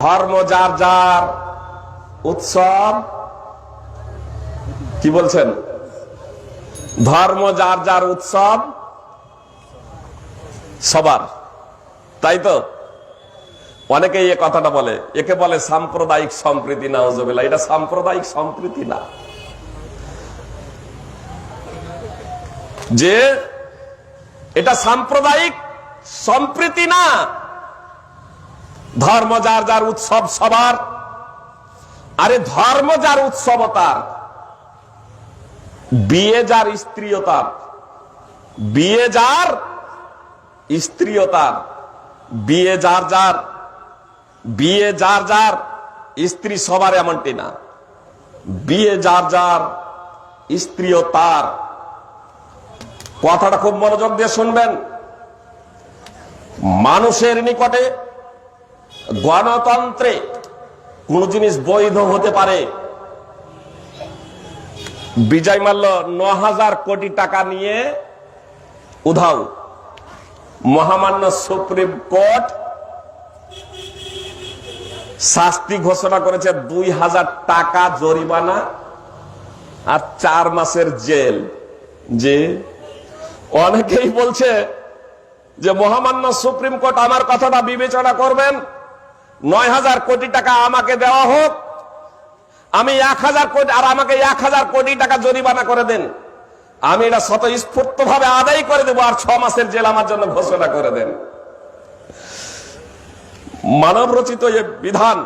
ধর্ম যার যার উৎসব, কি বলছেন? ধর্ম যার যার উৎসব সবার, তাই তো? অনেকেই এ কথাটা বলে, একে বলে সাম্প্রদায়িক সম্প্রীতি। নাউজুবিল্লাহ, এটা সাম্প্রদায়িক সম্প্রীতি না। যে এটা সাম্প্রদায়িক সম্প্রীতি না। ধর্ম যার যার উৎসব সবার। আরে ধর্ম যার উৎসব তার, বিয়ে যার স্ত্রীও তার, বিয়ে যার স্ত্রীও তার, বিয়ে যার যার, বিয়ে যার যার স্ত্রী সবার এমনটি না। বিয়ে যার যার স্ত্রীও তার। কথাটা খুব মনোযোগ দিয়ে শুনবেন। মানুষের নিকটে গণতন্ত্রে কোন জিনিস বৈধ হতে পারে। বিজয় মাল্য ৯,০০০ কোটি টাকা নিয়ে উধাও। মহামান্য সুপ্রিম কোর্ট শাস্তি ঘোষণা করেছে ২,০০০ টাকা জরিমানা আর ৪ মাসের জেল। যে অনেকেই বলছে যে মহামান্য সুপ্রিম কোর্ট আমার কথাটা বিবেচনা করবেন, ৯,০০০ কোটি টাকা আমাকে দেওয়া হোক, আমি ১,০০০ কোটি, আর আমাকে ১,০০০ কোটি টাকা জরিমানা করে দেন, আমি এটা স্বতঃস্ফূর্ত ভাবে আদায় করে দেবো, আর ৬ মাসের জেল আমার জন্য ঘোষণা করে দেন। মানব রচিত এ বিধান।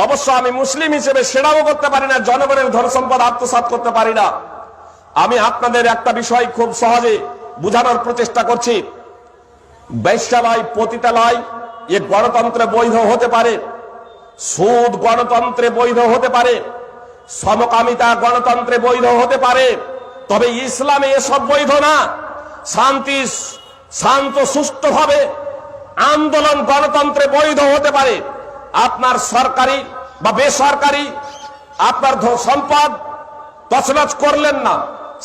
অবশ্য আমি মুসলিম হিসেবে সেটাও করতে পারি না, জনগণের ধন সম্পদ আত্মসাৎ করতে পারি না। আমি আপনাদের একটা বিষয় খুব সহজে বুঝানোর প্রচেষ্টা করছি। বেশ্যালয়, পতিতালয় এ গণতন্ত্রে বৈধ হতে পারে, সুদ গণতন্ত্রে বৈধ হতে পারে, সমকামিতা গণতন্ত্রে বৈধ হতে পারে, তবে ইসলামে এসব বৈধ না। শান্ত সুষ্ঠুভাবে আন্দোলন গণতন্ত্রে বৈধ হতে পারে। আপনার সরকারি বা বেসরকারি আপনার সম্পদ তছনছ করলেন না,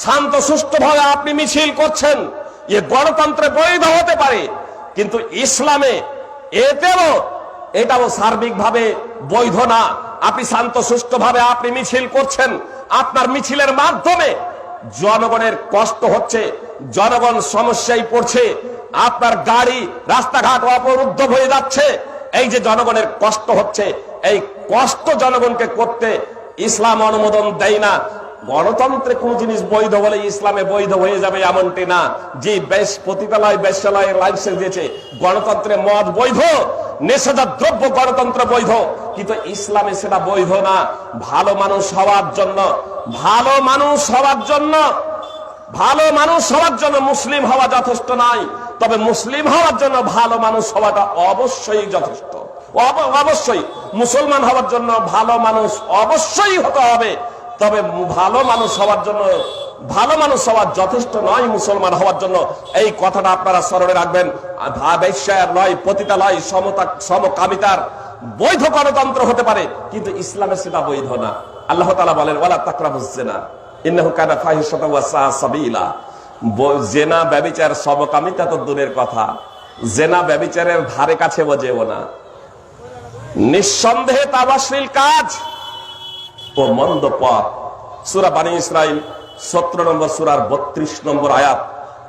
শান্ত সুষ্ঠুভাবে আপনি মিছিল করছেন, এ গণতন্ত্রে বৈধ হতে পারে। কিন্তু ইসলামে এটাও সার্বিকভাবে বৈধ না। আপনি শান্ত সুষ্ঠুভাবে আপনি মিছিল করছেন, আপনার মিছিলের মাধ্যমে জনগণের কষ্ট হচ্ছে, জনগণ সমস্যায় পড়ছে, আপনার গাড়ি রাস্তাঘাট অবরুদ্ধ হয়ে যাচ্ছে, এই যে জনগণের কষ্ট হচ্ছে, এই কষ্ট জনগণকে করতে ইসলাম অনুমোদন দেয় না। গণতন্ত্রে কোন জিনিস বৈধ বলে ইসলামে বৈধ হয়ে যাবে এমনটি না। যে পতিতালয় বেশ্যালয়ের লাইসেন্স দিয়েছে, গণতন্ত্রে মদ বৈধ, নেশাজাত দ্রব্য গণতন্ত্র বৈধ, কিন্তু ইসলামে সেটা বৈধ না। ভালো মানুষ হওয়ার জন্য, ভালো মানুষ হওয়ার জন্য, ভালো মানুষ হওয়ার জন্য মুসলিম হওয়া যথেষ্ট নয়, তবে মুসলিম হওয়ার জন্য ভালো মানুষ হওয়াটা অবশ্যই যথেষ্ট। অবশ্যই মুসলমান হওয়ার জন্য ভালো মানুষ অবশ্যই হতে হবে, তবে ভালো মানুষ হওয়ার জন্য, ভালো মানুষ হওয়া যথেষ্ট নয় মুসলমান হওয়ার জন্য। এই কথাটা আপনারা স্মরণে রাখবেন। বেশ্যার নয়, পতিতালয়, সমকামিতার বৈধ গণতন্ত্র হতে পারে, কিন্তু ইসলামে সেটা বৈধ না। আল্লাহ তাআলা বলেন, ওয়ালা তাকরাবুজ জিনা ইন্নাহু কানা ফাহিশাতাও ওয়া সাআ সাবিলা। জেনা, ব্যভিচার, সমকামিতা তো দূরের কথা, জেনা ব্যভিচারের ধারে কাছে যেও না। নিঃসন্দেহে তা অশ্লীল কাজ ও মন্দ পথ। সূরা বনী ইসরাঈল 17 নম্বর সূরার 32 নম্বর আয়াত।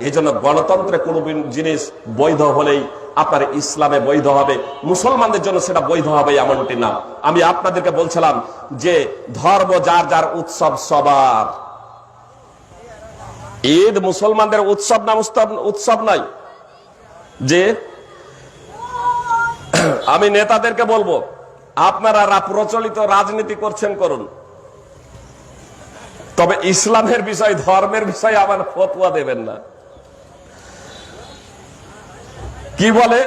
এই জন্য গণতন্ত্রে কোন জিনিস বৈধ হলেই আপনার ইসলামে বৈধ হবে, মুসলমানদের জন্য সেটা বৈধ হবে এমনটি না। আমি আপনাদেরকে বলছিলাম যে ধর্ম যার যার উৎসব সবার। ঈদ মুসলমানদের উৎসব না, উৎসব নাই। যে আমি নেতাদেরকে বলবো, আপনারা প্রচলিত রাজনীতি করছেন করুন, তবে ইসলামের বিষয়, ধর্মের বিষয়ে আবার ফতোয়া দেবেন না। কি বলে?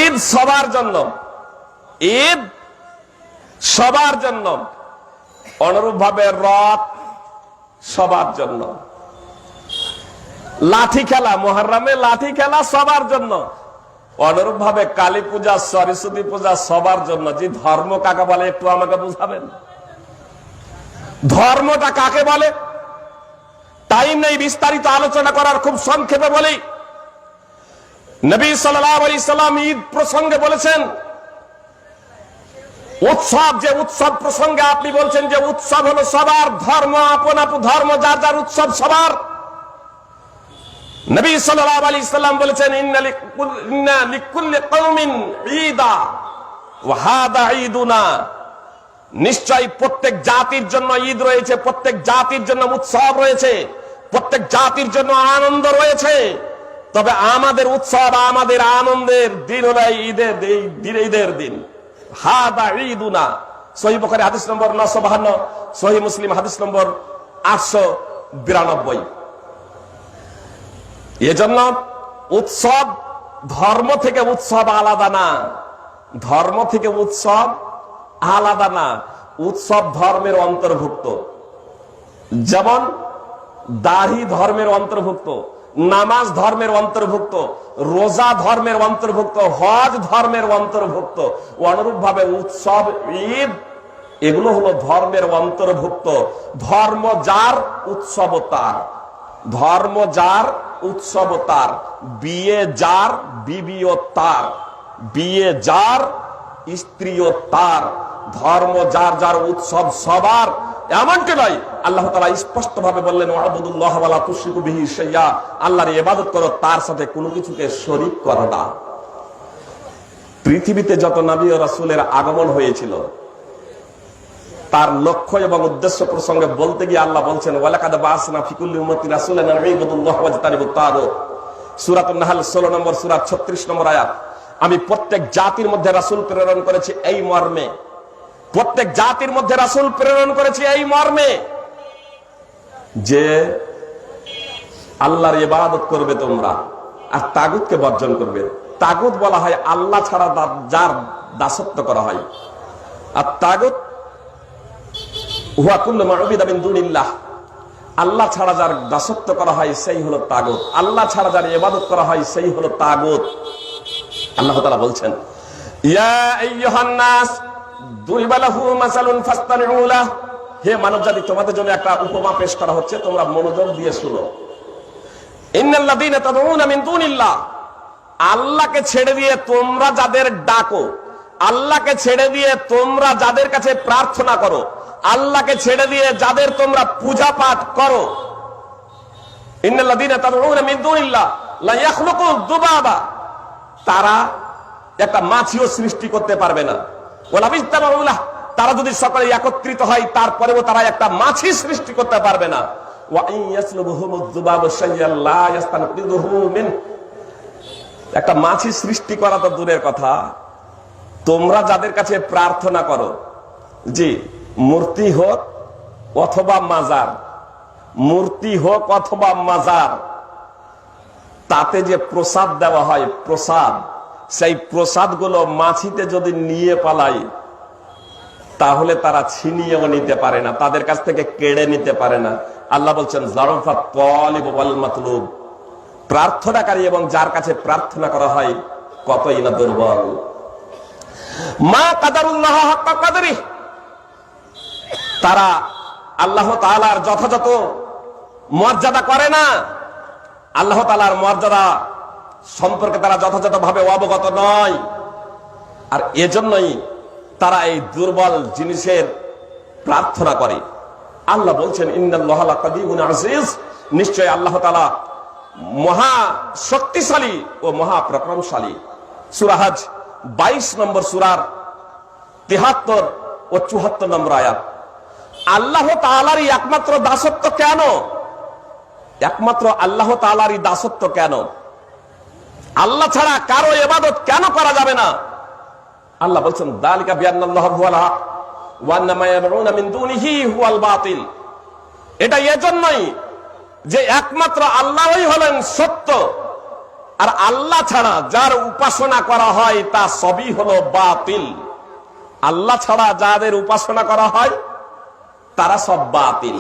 ঈদ সবার জন্য, ঈদ সবার জন্য, অনুরূপ ভাবে রথ সবার জন্য, লাঠি খেলা, মুহররমে লাঠি খেলা সবার জন্য, অনুরূপ ভাবে কালী পূজা, সরস্বতী পূজা সবার জন্য। যে ধর্ম কাকে বলে একটু আমাকে বুঝাবেন? ধর্মটা কাকে বলে? টাইম নেই বিস্তারিত আলোচনা করার, খুব সংক্ষেপে বলি। নবী সাল্লাল্লাহু আলাইহি সাল্লাম ঈদ প্রসঙ্গে বলেছেন, উৎসব যে উৎসব প্রসঙ্গে আপনি বলছেন যে উৎসব হলো সবার ধর্ম, আপন আপন ধর্ম, যার যার উৎসব সবার। নবী সাল্লাল্লাহু আলাইহি সাল্লাম বলেছেন, ইন্না লিকুল্লি কওমিন ঈদা ওয়া হাদা ঈদুনা। নিশ্চয়ই প্রত্যেক জাতির জন্য ঈদ রয়েছে, প্রত্যেক জাতির জন্য উৎসব রয়েছে, প্রত্যেক জাতির জন্য আনন্দ রয়েছে। তবে আমাদের উৎসব, আমাদের আনন্দের দিন হলো ঈদের দিন। হাদা ঈদুনা। সহিহ বুখারী হাদিস নম্বর 952, সহিহ মুসলিম হাদিস নম্বর 892। এজন্য উৎসব ধর্ম থেকে উৎসব আলাদা না, ধর্ম থেকে উৎসব আলাদা না, উৎসব ধর্মের অন্তর্ভুক্ত। যেমন দাড়ি ধর্মের অন্তর্ভুক্ত, নামাজ ধর্মের অন্তর্ভুক্ত, রোজা ধর্মের অন্তর্ভুক্ত, হজ ধর্মের অন্তর্ভুক্ত। অনুরূপ ভাবে উৎসব, ঈদ, এগুলো হলো ধর্মের অন্তর্ভুক্ত। ধর্ম যার, উৎসব তার। ধর্ম যার, উৎসব তার। বিয়ে যার, বিবিও তার। বিয়ে যার, স্ত্রীও তার। ধর্ম যার যার, উৎসব সবার, এমনটি নয়। আল্লাহ তাআলা স্পষ্ট ভাবে বললেন, ওয়াবুদুল্লাহ ওয়ালা তুশরিকু বিহি শাইয়্যা, আল্লাহর ইবাদত করো, তার সাথে কোনো কিছুকে শরীক করো না। পৃথিবীতে যত নবী ও রাসূলের আগমন হয়েছিল, তার লক্ষ্য এবং উদ্দেশ্য প্রসঙ্গে বলতে গিয়ে আল্লাহ বলছেন, ওয়ালাকাদ বাআসনা ফি কুল্লি উম্মাতিন রাসূলান আন ইউবুদুল্লাহ ওয়াজতানিবুত তাগুত। সূরাতুন নাহল 16 নম্বর সূরা 36 নম্বর আয়াত। আমি প্রত্যেক জাতির মধ্যে রাসূল প্রেরণ করেছি এই মর্মে, প্রত্যেক জাতির মধ্যে রাসূল প্রেরণ করেছি এই মর্মে যে আল্লাহর ইবাদত করবে তোমরা, আর তাগুতকে বর্জন করবে। তাগুত বলা হয় আল্লাহ ছাড়া যার দাসত্ব করা হয়। আর তাগুত হুয়া কুল্লু মা উবিদা মিন দুনিল্লাহ, আল্লাহ ছাড়া যার দাসত্ব করা হয় সেই হলো তাগুত। আল্লাহ ছাড়া যার ইবাদত করা হয় সেই হলো তাগুত। আল্লাহ তাআলা বলছেন, ইয়া আইয়ুহান নাস দুরিবা লাহু মাসালুন ফাসতামিউ লাহ। হে মানবজাতি, তোমাদের জন্য একটা উপমা পেশ করা হচ্ছে, তোমরা মনোযোগ দিয়ে শুনো। ইন্নাল্লাযীনা তাদউনা মিন দুনিল্লাহ, আল্লাহকে ছেড়ে দিয়ে তোমরা যাদের ডাকো, আল্লাহকে ছেড়ে দিয়ে তোমরা যাদের কাছে প্রার্থনা করো, আল্লাহকে ছেড়ে দিয়ে যাদের তোমরা পূজা পাঠ করো, ইন্নাল্লাযীনা তাদউনা মিন দুনিল্লাহ লা ইয়াখলুকু যুবাবা, তারা একটা মাছিও সৃষ্টি করতে পারবে না। ওয়ালা বিস্তামাউ লাহ, তারা যদি সকলে একত্রিত হয় তারপরেও তারা একটা মাছি সৃষ্টি করতে পারবে না। ওয়া ইন ইয়াসলুবুহুমুয যুবাবু শাইয়্যান লা ইয়াস্তানকিযুহু মিন, একটা মাছি সৃষ্টি করা তো দূরের কথা, তোমরা যাদের কাছে প্রার্থনা করো, জি, মূর্তি হোক অথবা মাজার, মূর্তি হোক অথবা মাজার, তাতে যে প্রসাদ দেওয়া হয়, প্রসাদ, সেই প্রসাদ গুলো মাছিতে যদি নিয়ে পালাই তাহলে তারা ছিনিয়েও নিতে পারে না, তাদের কাছ থেকে কেড়ে নিতে পারে না। আল্লাহ বলছেন, যারফা তালিব ওয়াল মাতলুব, প্রার্থনাকারী এবং যার কাছে প্রার্থনা করা হয় কতই না দুর্বল। মা কাদারুল্লাহ হাক্কা কাদরিহি, তারা আল্লাহ তাআলার যথাযথ মর্যাদা করে না, আল্লাহ তাআলার মর্যাদা সম্পর্কে তারা যথাযথভাবে অবগত নয়। আর এজন্যই তারা এই দুর্বল জিনিসের প্রার্থনা করে। আল্লাহ বলছেন, ইন্নাল্লাহা লাকাদিরুন আজিজ, নিশ্চয় আল্লাহ তাআলা মহা শক্তিশালী ও মহা পরাক্রমশালী। সূরা হজ 22 নম্বর সূরার 73 ও 74 নম্বর আয়াত। আল্লাহ তাআলারই একমাত্র দাসত্ব কেন? একমাত্র আল্লাহ তাআলারই দাসত্ব কেন? আল্লাহ ছাড়া কারো ইবাদত কেন করা যাবে না? আল্লাহ বলছেন, যালিকা বিআন্নাল্লাহা হুয়াল হক ওয়া আন্না মা ইয়াদউনা মিন দুনিহি হুয়াল বাতিল। এটা এজন্যই যে একমাত্র আল্লাহই হলেন সত্য, আর আল্লাহ ছাড়া যার উপাসনা করা হয় তা সবই হলো বাতিল। আল্লাহ ছাড়া যাদের উপাসনা করা হয় তারা সব বাতিল।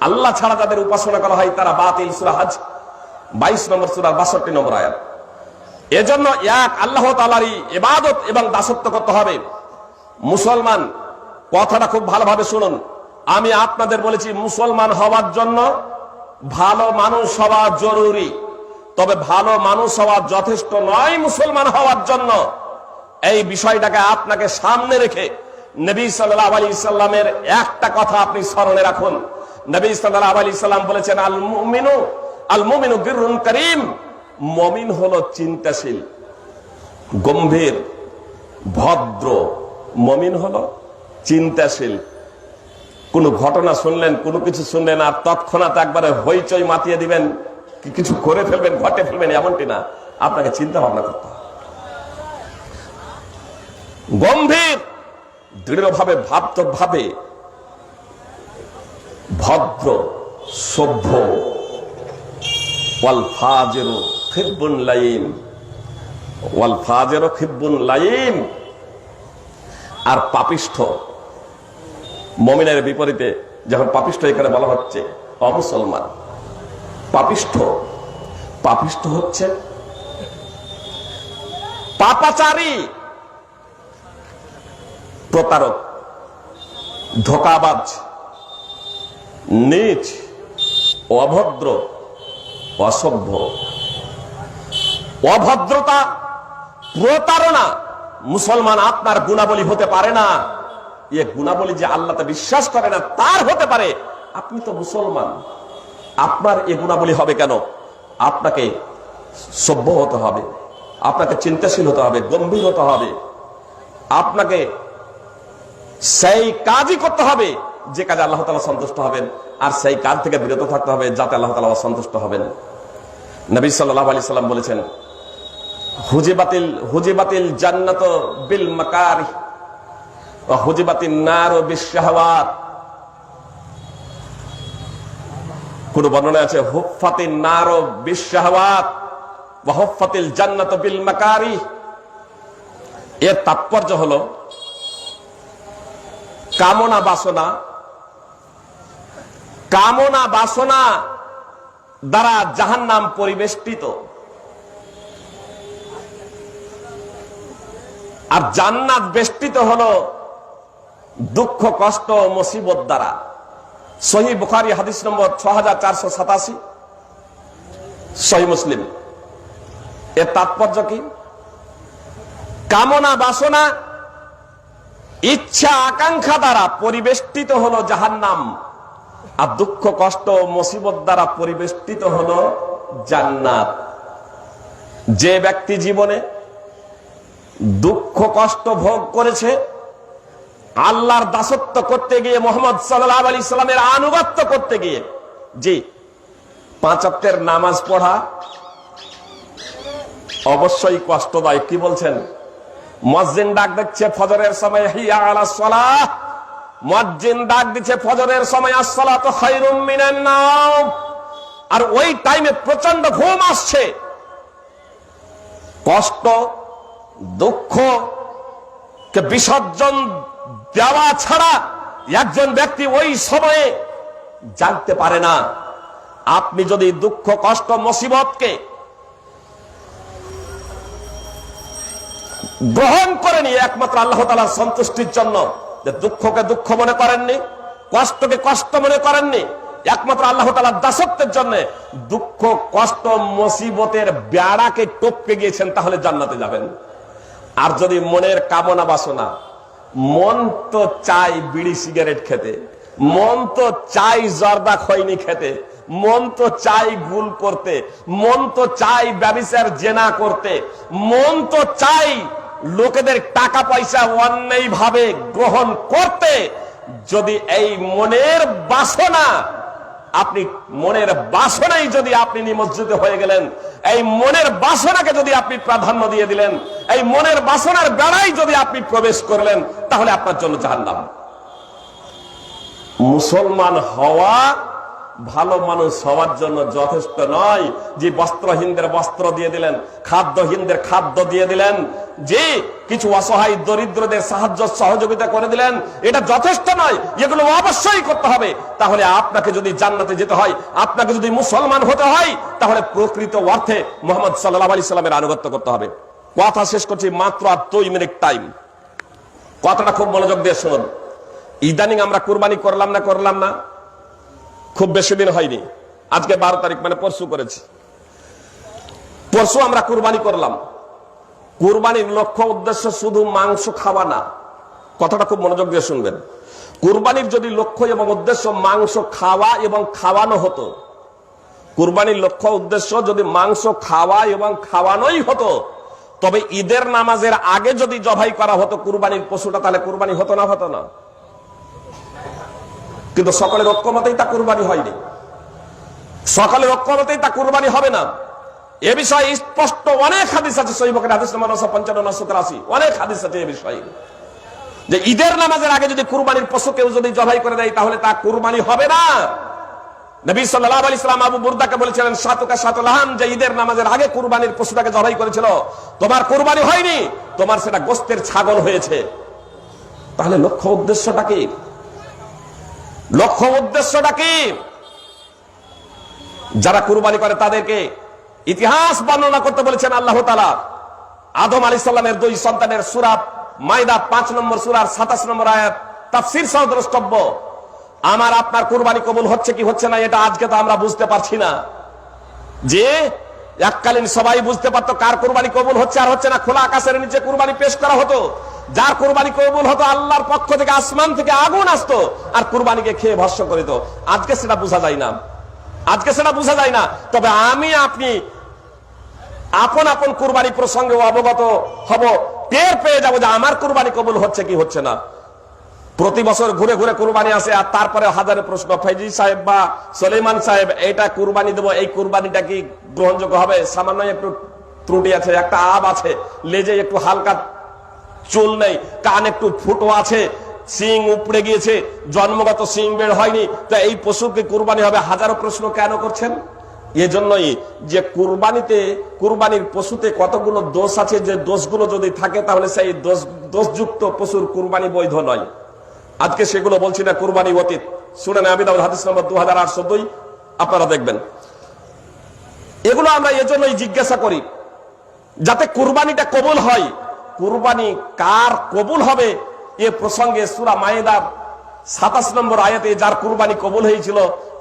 আল্লাহ ছাড়া যাদের উপাসনা করা হয় তারা বাতিল। সূরা হজ 22 নম্বর সূরার 62 নম্বর আয়াত। এজন্য এক আল্লাহ তাআলারই ইবাদত এবং দাসত্ব করতে হবে। মুসলমান, কথাটা খুব ভালোভাবে শুনুন। আমি আপনাদের বলেছি, মুসলমান হওয়ার জন্য ভালো মানুষ হওয়া জরুরি। তবে ভালো মানুষ হওয়া যথেষ্ট নয় মুসলমান হওয়ার জন্য। এই বিষয়টাকে আপনাকে সামনে রেখে নবী সাল্লাল্লাহু আলাইহি সাল্লামের একটা কথা আপনি স্মরণে রাখুন। নবী সাল্লাল্লাহু আলাইহি সাল্লাম বলেছেন, আল মুমিনু বিররুন কারীম, মুমিন হলো চিন্তাশীল, গম্ভীর, ভদ্র। মুমিন হলো চিন্তাশীল। কোন ঘটনা শুনলেন, কোনো কিছু শুনলেন আর তৎক্ষণাৎ একবারে হইচই মাতিয়ে দিবেন, কিছু করে ফেলবেন, ঘটে ফেলবেন, এমনটি না। আপনাকে চিন্তা ভাবনা করতে হবে। গম্ভীর, দৃঢ়ভাবে, ভাবে ভদ্র, সভ্য। ওয়াল ফাজিরু খিব্বুন লাইম, ওয়াল ফাজিরু খিব্বুন লাইম। আর পাপিষ্ঠ, মুমিনের বিপরীতে যখন পাপিষ্ঠ এখানে বলা হচ্ছে অমুসলমান, পাপিষ্ঠ হচ্ছে পাপাচারী, প্রতারক, ধোঁকাবাজ, নীচ, অভদ্র, অসভ্য। অভদ্রতা, প্রতারণা মুসলমান আপনার গুণাবলী হতে পারে না। এ গুণাবলী যে আল্লাহতে বিশ্বাস করে না তার হতে পারে। আপনি তো মুসলমান, আপনার এ গুণাবলী হবে কেন? আপনাকে সভ্য হতে হবে, আপনাকে চিন্তাশীল হতে হবে, গম্ভীর হতে হবে, আপনাকে সেই কাজই করতে হবে যে কাজে আল্লাহ তাআলা সন্তুষ্ট হবেন, আর সেই কাজ থেকে বিরত থাকতে হবে যাতে আল্লাহ তাআলা অসন্তুষ্ট হবেন। নবী সাল্লাল্লাহু আলাইহি সাল্লাম বলেছেন, হুজিবাতিল জান্নাতু বিল মাকারিহ ওয়া হুজিবাতিন নারু বিশ শাহওয়াত। কোন বর্ণনা আছে হুফফাতিন নারু বিশ শাহওয়াত ওয়া হুফফাতিল জান্নাতু বিল মাকারিহ। এর তাৎপর্য হলো কামনা বাসনা দ্বারা জাহান্নাম পরিবেষ্টিত, আর জান্নাত বেষ্টিত হলো দুঃখ, কষ্ট, মুসিবত দ্বারা। সহিহ বুখারী হাদিস নম্বর 6487, সহিহ মুসলিম। এর তাৎপর্য কি? কামনা বাসনা, ইচ্ছা আকাঙ্ক্ষা দ্বারা পরিবেষ্টিত হলো জাহান্নাম, আর দুঃখ, কষ্ট, মুসিবত দ্বারা পরিবেষ্টিত হলো জান্নাত। যে ব্যক্তি জীবনে দুঃখ কষ্ট ভোগ করেছে, আল্লাহর দাসত্ব করতে গিয়ে, মুহাম্মদ সাল্লাল্লাহু আলাইহি সাল্লামের আনুগত্য করতে গিয়ে, জি 5 ওয়াক্তের নামাজ পড়া অবশ্যই কষ্টদায়ক। কি বলছেন? মুয়াজ্জিন ডাক দিচ্ছে ফজরের সময়, হিয়া আলাস সালাহ, মুয়াজ্জিন ডাক দিচ্ছে ফজরের সময়, আস-সালাতু খায়রুম মিনান নাওম, আর ওই টাইমে প্রচন্ড ঘুম আসছে। কষ্ট, দুঃখ কে বিসর্জন দেওয়া ছাড়া একজন ব্যক্তি ওই সময়ে জানতে পারে না। আপনি যদি দুঃখ, কষ্ট, মুসিবতকে গ্রহণ করে নিয়ে একমাত্র আল্লাহ তাআলার সন্তুষ্টির জন্য, যে দুঃখকে দুঃখ মনে করেননি, কষ্টকে কষ্ট মনে করেননি, একমাত্র আল্লাহ তাআলার দাসত্বের জন্য দুঃখ, কষ্ট, মুসিবতের বেড়াকে টপকে গিয়েছেন, তাহলে জান্নাতে যাবেন। আর যদি মনের কামনা বাসনা, মন তো চাই বিড়ি সিগারেট খেতে, মন তো চাই জর্দা খৈনি খেতে, মন তো চাই গুল করতে, মন তো চাই ব্যভিচার জেনা করতে, মন তো চাই লোকেদের টাকা পয়সা অন্যায় ভাবে গ্রহণ করতে। যদি এই মনের বাসনা, আপনি মনের বাসনাই যদি আপনি নিমজ্জিত হয়ে গেলেন, এই মনের বাসনাকে যদি আপনি প্রাধান্য দিয়ে দিলেন, এই মনের বাসনার বেড়াই যদি আপনি প্রবেশ করলেন, তাহলে আপনার জন্য জাহান্নাম। মুসলমান হওয়া ভালো মানুষ হওয়ার জন্য যথেষ্ট নয়। যে বস্ত্রহীনদের বস্ত্র দিয়ে দিলেন, খাদ্যহীনদের খাদ্য দিয়ে দিলেন, যে কিছু অসহায় দরিদ্রদের সাহায্য সহযোগিতা করে দিলেন, এটা যথেষ্ট নয়। এগুলো অবশ্যই করতে হবে। তাহলে আপনাকে যদি জান্নাতে যেতে হয়, আপনাকে যদি মুসলমান হতে হয়, তাহলে প্রকৃত অর্থে মুহাম্মদ সাল্লাল্লাহু আলাইহি সাল্লামের আনুগত্য করতে হবে। কথা শেষ করছি, মাত্র আর 2 মিনিট টাইম। কথাটা খুব মনোযোগ দিয়ে শুনুন। ইদানিং আমরা কুরবানি করলাম না? খুব বেশি দিন হয়নি, আজকে 12 তারিখ, মানে পরশু করেছি। পরশু আমরা কুরবানি করলাম। কুরবানির লক্ষ্য উদ্দেশ্য শুধু মাংস খাওয়া না, কথাটা খুব মনোযোগ দিয়ে শুনবেন। কুরবানির যদি লক্ষ্য এবং উদ্দেশ্য মাংস খাওয়া এবং খাওয়ানো হতো, কুরবানির লক্ষ্য উদ্দেশ্য যদি মাংস খাওয়া এবং খাওয়ানোই হতো, তবে ঈদের নামাজের আগে যদি জবাই করা হতো কুরবানির পশুটা, তাহলে কুরবানি হতো না? হতো না। কিন্তু সকলের ঐক্যমতেই তা কুরবানি হয়নি, সকলের ঐক্যমতেই তা কুরবানি হবে না। এ বিষয়ে স্পষ্ট অনেক হাদিস আছে, সহিহ বুখারী হাদিস নম্বর 955 983, অনেক হাদিস আছে এ বিষয়ে, যে ঈদের নামাজের আগে যদি কুরবানির পশু কেউ যদি জবাই করে দেয় তাহলে তা কুরবানি হবে না। নবী সাল্লাল্লাহু আলাইহি সাল্লাম আবু বুরদাকে বলেছিলেন, সাতুকা সাতুলাহাম, যে ঈদের নামাজের আগে কুরবানির পশুটাকে জবাই করেছিল, তোমার কুরবানি হয়নি, তোমার সেটা গোশতের ছাগল হয়েছে। তাহলে লক্ষ্য উদ্দেশ্যটা কি? লক্ষ্য উদ্দেশ্যটা কি? যারা কুরবানি করে তাদেরকে ইতিহাস বর্ণনা করতে বলেছেন আল্লাহ তাআলা। আদম আলাইহিস সালামের দুই সন্তানের সূরা মাইদা 5 নম্বর সূরার 27 নম্বর আয়াত তাফসীর সহ দ্রষ্টব্য। আমার আপনার কুরবানি কবুল হচ্ছে কি হচ্ছে না এটা আজকে তো আমরা বুঝতে পারছি না। যে এককালীন সবাই বুঝতে পারতো কার কুরবানি কবুল হচ্ছে আর হচ্ছে না। খোলা আকাশের নিচে কুরবানি পেশ করা হতো, যার কুরবানি কবুল হতো আল্লাহর পক্ষ থেকে আসমান থেকে আগুন আসতো আর কুরবানিকে খেয়ে ভস্ম করে দিত। আজকে সেটা বোঝা যায় না, আজকে সেটা বোঝা যায় না। তবে আমি আপনি আপন আপন কুরবানি প্রসঙ্গে অবগত হব, টের পেয়ে যাবো যে আমার কুরবানি কবুল হচ্ছে কি হচ্ছে না। প্রতি বছর ঘুরে ঘুরে কুরবানি আসে আর তারপরে হাজারে প্রশ্ন, ফৈজি সাহেব বা সুলাইমান সাহেব এটা কুরবানি দেবো, এই কুরবানিটা কি গ্রহণযোগ্য হবে? সামান্য একটু ত্রুটি আছে, একটা আব আছে, লেজে একটু হালকা চুল নেই, কান একটু ফুটো আছে, সিং উপড়ে গিয়েছে, জন্মগত সিং বের হয়নি, তো এই পশুকে কুরবানি হবে? হাজারো প্রশ্ন কেন করছেন? এজন্যই যে কুরবানিতে, কুরবানির পশুতে কতগুলো দোষ আছে, যে দোষগুলো যদি থাকে তাহলে সেই দোষযুক্ত পশুর কুরবানি বৈধ নয়। আজকে সেগুলো বলছি না, কুরবানি অতীত। সুনানে আবি দাউদ হাদিস নম্বর 2802 আপনারা দেখবেন। এগুলো আমরা এজন্যই জিজ্ঞাসা করি যাতে কুরবানিটা কবুল হয়। কুরবানি কার কবুল হবে এ প্রসঙ্গে সূরা মাইদার 27 নম্বর আয়াতে যার কুরবানি কবুল হয়েছিল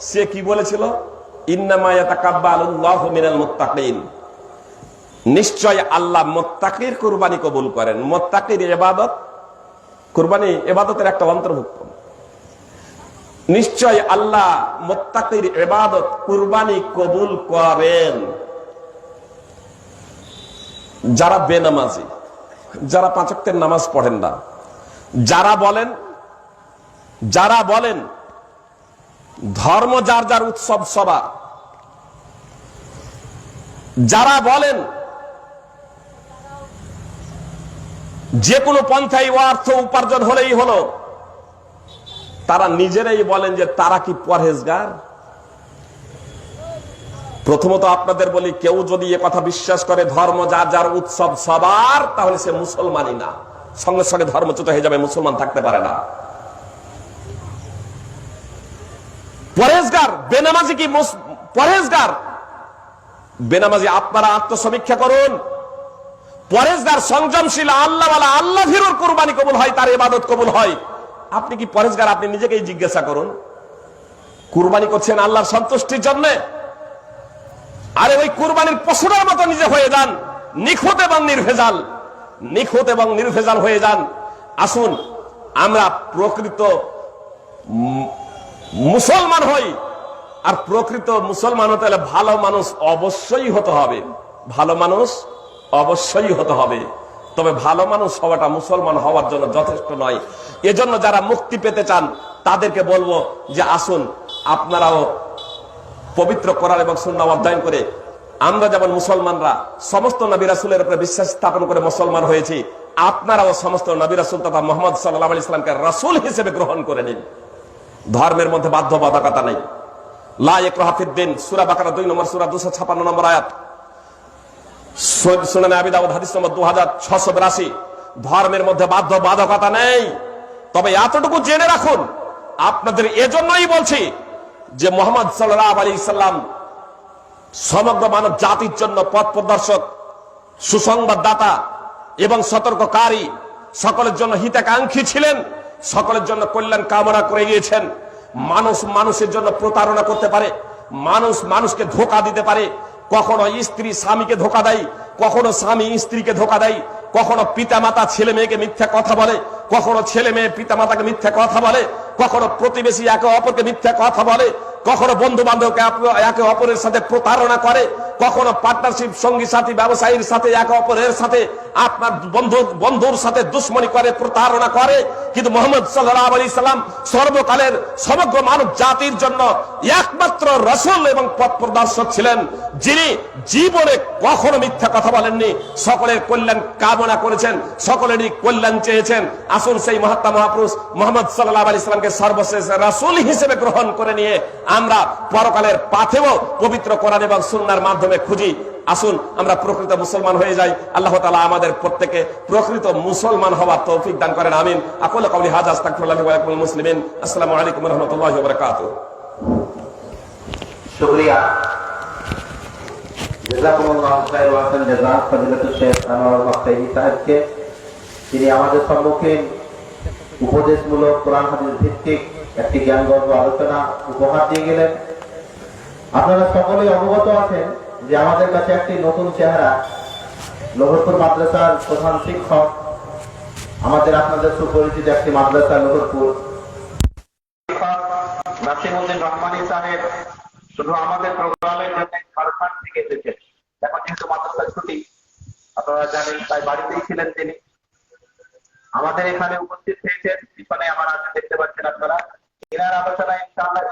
সে কি বলেছিল? ইন্নামা ইয়াতাকাব্বালুল্লাহু মিনাল মুত্তাকিন, নিশ্চয় আল্লাহ মুত্তাকির কুরবানি কবুল করেন। মুত্তাকির ইবাদত, কুরবানি ইবাদতের একটা অন্তর্ভুক্ত। নিশ্চয় আল্লাহ মুত্তাকির ইবাদত কুরবানি কবুল করেন। যারা বেনামাজি, যারা 5 ওয়াক্তের নামাজ পড়েন না, যারা বলেন ধর্ম যার যার উৎসব সবার, যারা বলেন যে কোনো পন্থায় অর্থ উপার্জন হলেই হলো, তারা নিজেরাই বলেন যে তারা কি পরহেজগার? প্রথমত আপনাদের বলি, কেউ যদি এ কথা বিশ্বাস করে ধর্ম যার যার উৎসব সবার, তাহলে সে মুসলমানই না, সঙ্গে সঙ্গে ধর্মচ্যুত হয়ে যাবে, মুসলমান থাকতে পারে না। পরহেজগার বেনামাজি কি পরহেজগার? বেনামাজি আপনারা আত্মসমীক্ষা করুন। পরহেজগার সংযমশীল আল্লাহওয়ালা আল্লাহ ভীরুর কুরবানি কবুল হয়, তার ইবাদত কবুল হয়। আপনি কি পরহেজগার? আপনি নিজেকেই জিজ্ঞাসা করুন। কুরবানি করছেন আল্লাহর সন্তুষ্টির জন্য, আরে ওই কুরবানির পশুরার মতো নিজে হয়ে যান, নিখুঁত এবং নির্ভেজাল, নিখুঁত এবং নির্ভেজাল হয়ে যান। আসুন আমরা প্রকৃত মুসলমান হই। আর প্রকৃত মুসলমান হতে হলে ভালো মানুষ অবশ্যই হতে হবে, ভালো মানুষ অবশ্যই হতে হবে। তবে ভালো মানুষ হওয়াটা মুসলমান হওয়ার জন্য যথেষ্ট নয়। এজন্য যারা মুক্তি পেতে চান তাদেরকে বলবো যে আসুন আপনারাও পবিত্র কোরআন এবং সুন্নাহ অধ্যয়ন করে, আমরা যেমন মুসলমানরা সমস্ত নবী রাসূলের উপরে বিশ্বাস স্থাপন করে মুসলমান হয়েছি, আপনারাও সমস্ত নবী রাসূল তথা মুহাম্মদ সাল্লাল্লাহু আলাইহি ওয়াসাল্লামকে রাসূল হিসেবে গ্রহণ করে নিন। ধর্মের মধ্যে বাধ্যবাধকতা নেই। লা ইকরাহা ফিদ-দীন, সূরা বাকারা 2 নম্বর সূরা 256 নম্বর আয়াত। সুনানে আবি দাউদ হাদিস নম্বর 2682। ধর্মের মধ্যে বাধ্যবাধকতা নেই। তবে এতটুকু জেনে রাখুন, আপনাদের এজন্যই বলছি যে মুহাম্মদ সাল্লাল্লাহু আলাইহি সাল্লাম সমগ্র মানব জাতির জন্য পথ প্রদর্শক, সুসংবাদদাতা এবং সতর্ককারী, সকলের জন্য হিতাকাঙ্ক্ষী ছিলেন, সকলের জন্য কল্যাণ কামনা করে গিয়েছেন। মানুষ মানুষের জন্য প্রতারণা করতে পারে, মানুষ মানুষকে ধোঁকা দিতে পারে, কখনো স্ত্রী স্বামীকে ধোকা দেয়, কখনো স্বামী স্ত্রীকে ধোকা দেয়, কখনো পিতা মাতা ছেলে মেয়েকে মিথ্যা কথা বলে, কখনো ছেলে মেয়ে পিতা মাতাকে মিথ্যা কথা বলে, কখনো প্রতিবেশী একে অপরকে মিথ্যা কথা বলে, কখনো বন্ধু বান্ধবকে একে অপরের সাথে প্রতারণা করে, কখনো পার্টনারশিপ সঙ্গী সাথী ব্যবসায়ীর সাথে একে অপরের সাথে আপনার বন্ধুর সাথে দুশ্মনী করে, প্রতারণা করে। কিন্তু মুহাম্মদ সাল্লাল্লাহু আলাইহি সাল্লাম সর্বকালের সমগ্র মানব জাতির জন্য একমাত্র রাসূল এবং পথ প্রদর্শক ছিলেন, যিনি জীবনে কখনো মিথ্যা কথা বলেননি, সকলের কল্যাণ কামনা করেছেন, সকলেরই কল্যাণ চেয়েছেন। আসুন সেই মহাত্মা মহাপুরুষ মুহাম্মদ সাল্লাল্লাহু আলাইহি সাল্লামকে সর্বশেষ রাসূল হিসেবে গ্রহণ করে নিয়ে আমরা পরকালের পাথেও পবিত্র কোরআন এবং সুন্নাহর মাধ্যমে খুঁজি। আসুন আমরা প্রকৃত মুসলমান হয়ে যাই। আল্লাহ তাআলা আমাদের প্রত্যেককে প্রকৃত মুসলমান হওয়ার তৌফিক দান করেন, আমিন। আকুলু কাওলি হাযা আস্তাগফিরুল্লাহ ওয়া লাকুম মুসলিমিন। আসসালামু আলাইকুম ওয়া রাহমাতুল্লাহি ওয়া বারাকাতুহু। শুকরিয়া, জাযাকুমুল্লাহু খায়রান ওয়া আহসান জাযা ফজিলাতুল শেখ আনোয়ার মাকতাহি সাহেবকে, তিনি আমাদের সম্মুখে উপদেশমূলক কোরআন হাদিস ভিত্তিক একটি জ্ঞানগর্ভ আলোচনা উপহার দিয়ে গেলেন। আপনারা সকলেই অবগত আছেন যে আমাদের কাছে একটি নতুন চেহারা, লোহরপুর মাদ্রাসার প্রধান শিক্ষক, আমাদের আপনাদের সুপরিচিত একটি মাদ্রাসা লোহরপুর নাসিমউদ্দিন রহমানী সাহেব শুধু আমাদের প্রোগ্রামের জন্য ঝাড়খণ্ড থেকে এসেছেন। এখন যেহেতু মাদ্রাসার ছুটি আপনারা জানেন, তাই বাড়িতেই ছিলেন তিনি। আমাদের এখানে উপস্থিত হয়েছেন, পিছনে আমার দেখতে পাচ্ছেন আপনারা। এনার আলোচনায় ইনশাআল্লাহ